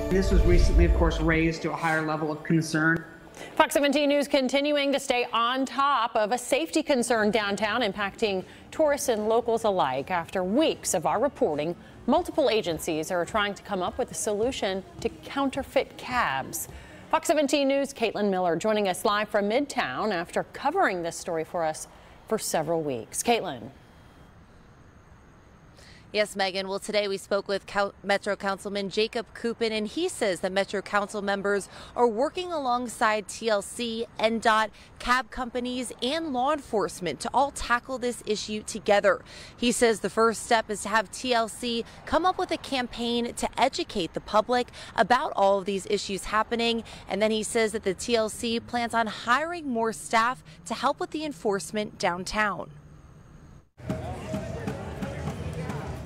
This was recently, of course, raised to a higher level of concern. Fox 17 News continuing to stay on top of a safety concern downtown impacting tourists and locals alike. After weeks of our reporting, multiple agencies are trying to come up with a solution to counterfeit cabs. Fox 17 News' Caitlin Miller joining us live from Midtown after covering this story for us for several weeks. Caitlin. Yes, Megan. Well, today we spoke with Metro Councilman Jacob Coupin, and he says that Metro Council members are working alongside TLC, NDOT, cab companies, and law enforcement to all tackle this issue together. He says the first step is to have TLC come up with a campaign to educate the public about all of these issues happening. And then he says that the TLC plans on hiring more staff to help with the enforcement downtown.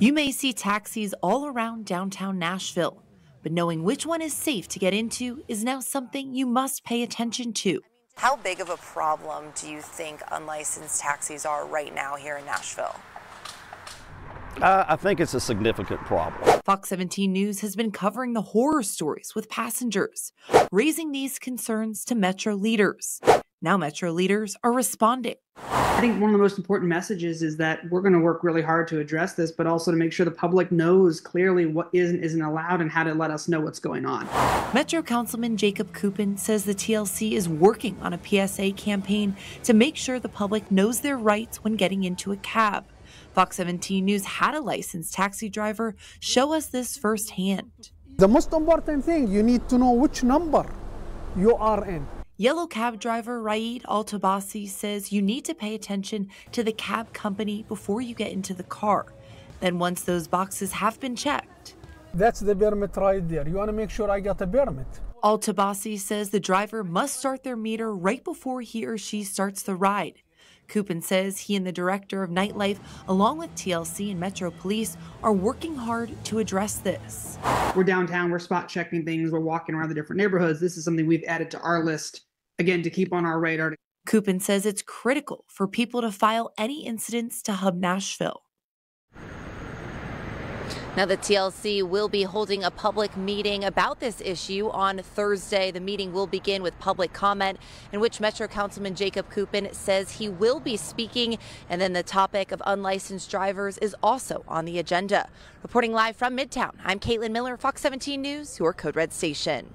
You may see taxis all around downtown Nashville, but knowing which one is safe to get into is now something you must pay attention to. How big of a problem do you think unlicensed taxis are right now here in Nashville? I think it's a significant problem. Fox 17 News has been covering the horror stories with passengers, raising these concerns to Metro leaders. Now Metro leaders are responding. I think one of the most important messages is that we're going to work really hard to address this, but also to make sure the public knows clearly what is and isn't allowed and how to let us know what's going on. Metro Councilman Jacob Coupin says the TLC is working on a PSA campaign to make sure the public knows their rights when getting into a cab. Fox 17 News had a licensed taxi driver show us this firsthand. The most important thing, you need to know which number you are in. Yellow cab driver Raid Altabasi says you need to pay attention to the cab company before you get into the car. Then once those boxes have been checked. That's the permit right there. You want to make sure I got a permit. Altabasi says the driver must start their meter right before he or she starts the ride. Coupin says he and the director of nightlife, along with TLC and Metro Police, are working hard to address this. We're downtown, we're spot checking things, we're walking around the different neighborhoods. This is something we've added to our list, again, to keep on our radar. Coupin says it's critical for people to file any incidents to Hub Nashville. Now, the TLC will be holding a public meeting about this issue on Thursday. The meeting will begin with public comment, in which Metro Councilman Jacob Coupin says he will be speaking. And then the topic of unlicensed drivers is also on the agenda. Reporting live from Midtown, I'm Caitlin Miller, Fox 17 News, your Code Red station.